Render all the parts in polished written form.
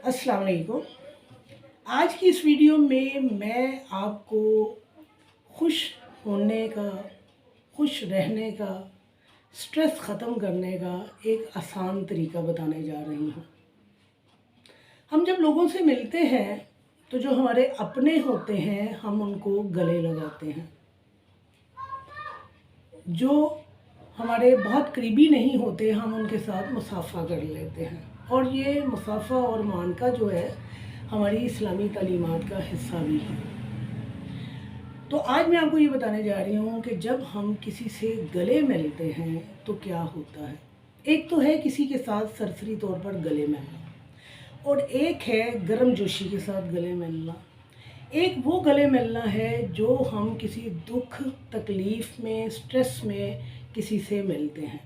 अस्सलाम वालेकुम। आज की इस वीडियो में मैं आपको खुश होने का, खुश रहने का, स्ट्रेस ख़त्म करने का एक आसान तरीका बताने जा रही हूँ। हम जब लोगों से मिलते हैं तो जो हमारे अपने होते हैं हम उनको गले लगाते हैं। जो हमारे बहुत करीबी नहीं होते हम उनके साथ मुसाफ़ा कर लेते हैं, और ये मुसाफ़ा और मानका जो है हमारी इस्लामी तालीमात का हिस्सा भी है। तो आज मैं आपको ये बताने जा रही हूँ कि जब हम किसी से गले मिलते हैं तो क्या होता है। एक तो है किसी के साथ सरसरी तौर पर गले मिलना, और एक है गर्मजोशी के साथ गले मिलना। एक वो गले मिलना है जो हम किसी दुख, तकलीफ़ में, स्ट्रेस में किसी से मिलते हैं।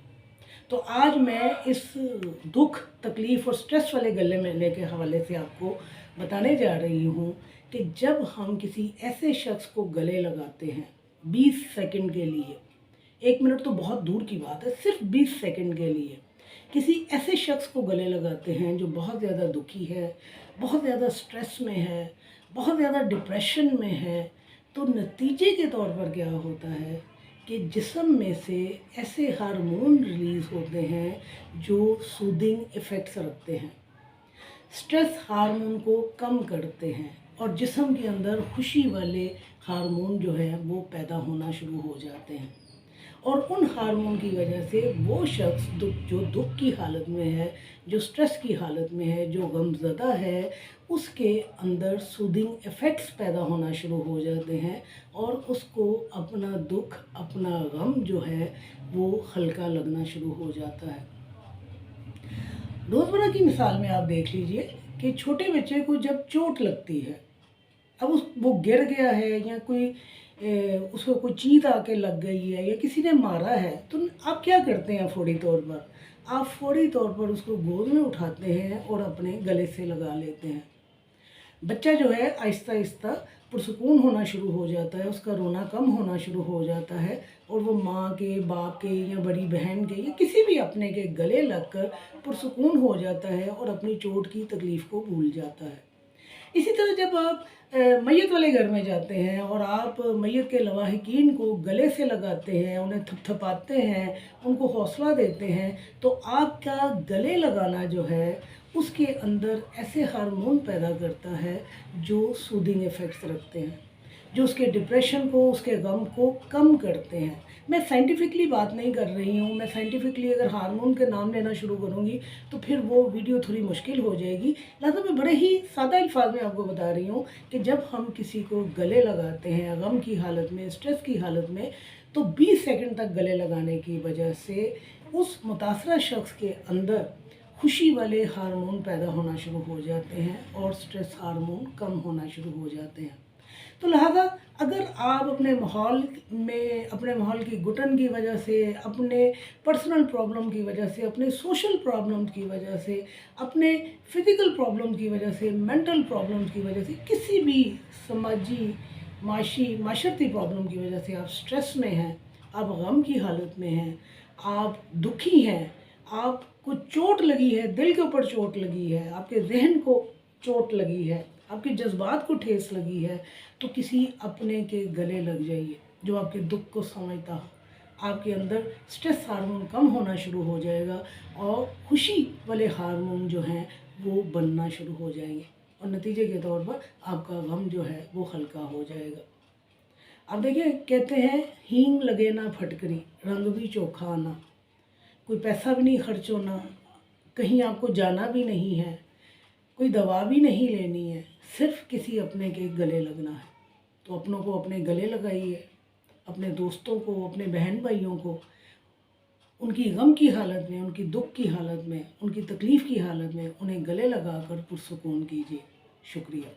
तो आज मैं इस दुख, तकलीफ़ और स्ट्रेस वाले गले मिलने के हवाले से आपको बताने जा रही हूँ कि जब हम किसी ऐसे शख्स को गले लगाते हैं 20 सेकंड के लिए, 1 मिनट तो बहुत दूर की बात है, सिर्फ 20 सेकंड के लिए किसी ऐसे शख्स को गले लगाते हैं जो बहुत ज़्यादा दुखी है, बहुत ज़्यादा स्ट्रेस में है, बहुत ज़्यादा डिप्रेशन में है, तो नतीजे के तौर पर क्या होता है कि जिस्म में से ऐसे हार्मोन रिलीज़ होते हैं जो सूदिंग इफ़ेक्ट्स रखते हैं, स्ट्रेस हार्मोन को कम करते हैं, और जिस्म के अंदर खुशी वाले हार्मोन जो है वो पैदा होना शुरू हो जाते हैं। और उन हार्मोन की वजह से वो शख्स जो दुख की हालत में है, जो स्ट्रेस की हालत में है, जो गमज़दा है, उसके अंदर सूदिंग इफ़ेक्ट्स पैदा होना शुरू हो जाते हैं, और उसको अपना दुख, अपना गम जो है वो हल्का लगना शुरू हो जाता है। रोज़मर्रा की मिसाल में आप देख लीजिए कि छोटे बच्चे को जब चोट लगती है, अब वो गिर गया है या कोई उसको कोई चीज़ आके लग गई है या किसी ने मारा है, तो आप क्या करते हैं फ़ौरी तौर पर? आप फ़ौरी तौर पर उसको गोद में उठाते हैं और अपने गले से लगा लेते हैं। बच्चा जो है आहिस्ता आहिस्ता पुरसुकून होना शुरू हो जाता है, उसका रोना कम होना शुरू हो जाता है, और वो माँ के, बाप के या बड़ी बहन के या किसी भी अपने के गले लगकर पुरसुकून हो जाता है और अपनी चोट की तकलीफ़ को भूल जाता है। इसी तरह जब आप मैयत वाले घर में जाते हैं और आप मैयत के लवाहिकीन को गले से लगाते हैं, उन्हें थपथपाते हैं, उनको हौसला देते हैं, तो आपका गले लगाना जो है उसके अंदर ऐसे हार्मोन पैदा करता है जो सूदिंग इफ़ेक्ट्स रखते हैं, जो उसके डिप्रेशन को, उसके गम को कम करते हैं। मैं साइंटिफिकली बात नहीं कर रही हूँ। मैं साइंटिफिकली अगर हार्मोन के नाम लेना शुरू करूँगी तो फिर वो वीडियो थोड़ी मुश्किल हो जाएगी। लिहाजा मैं बड़े ही सादा अल्फाज में आपको बता रही हूँ कि जब हम किसी को गले लगाते हैं गम की हालत में, स्ट्रेस की हालत में, तो 20 सेकंड तक गले लगाने की वजह से उस मुतासरा शख्स के अंदर खुशी वाले हार्मोन पैदा होना शुरू हो जाते हैं और स्ट्रेस हार्मोन कम होना शुरू हो जाते हैं। तो लिहाजा अगर आप अपने माहौल में, अपने माहौल की घुटन की वजह से, अपने पर्सनल प्रॉब्लम की वजह से, अपने सोशल प्रॉब्लम की वजह से, अपने फिज़िकल प्रॉब्लम की वजह से, मेंटल प्रॉब्लम की वजह से, किसी भी समाजी, माशरती प्रॉब्लम की वजह से आप स्ट्रेस में हैं, आप गम की हालत में हैं, आप दुखी हैं, आपको चोट लगी है, दिल के ऊपर चोट लगी है, आपके ज़हन को चोट लगी है, आपके जज्बात को ठेस लगी है, तो किसी अपने के गले लग जाइए जो आपके दुख को समझता हो। आपके अंदर स्ट्रेस हार्मोन कम होना शुरू हो जाएगा और खुशी वाले हार्मोन जो हैं वो बनना शुरू हो जाएंगे, और नतीजे के तौर पर आपका गम जो है वो हल्का हो जाएगा। अब देखिए, कहते हैं हींग लगे ना फटकरी, रंग भी चोखा आना। कोई पैसा भी नहीं खर्च होना, कहीं आपको जाना भी नहीं है, कोई दवा भी नहीं लेनी है, सिर्फ किसी अपने के गले लगना है। तो अपनों को अपने गले लगाइए, अपने दोस्तों को, अपने बहन भाइयों को उनकी गम की हालत में, उनकी दुख की हालत में, उनकी तकलीफ़ की हालत में उन्हें गले लगाकर पुरसुकून कीजिए। शुक्रिया।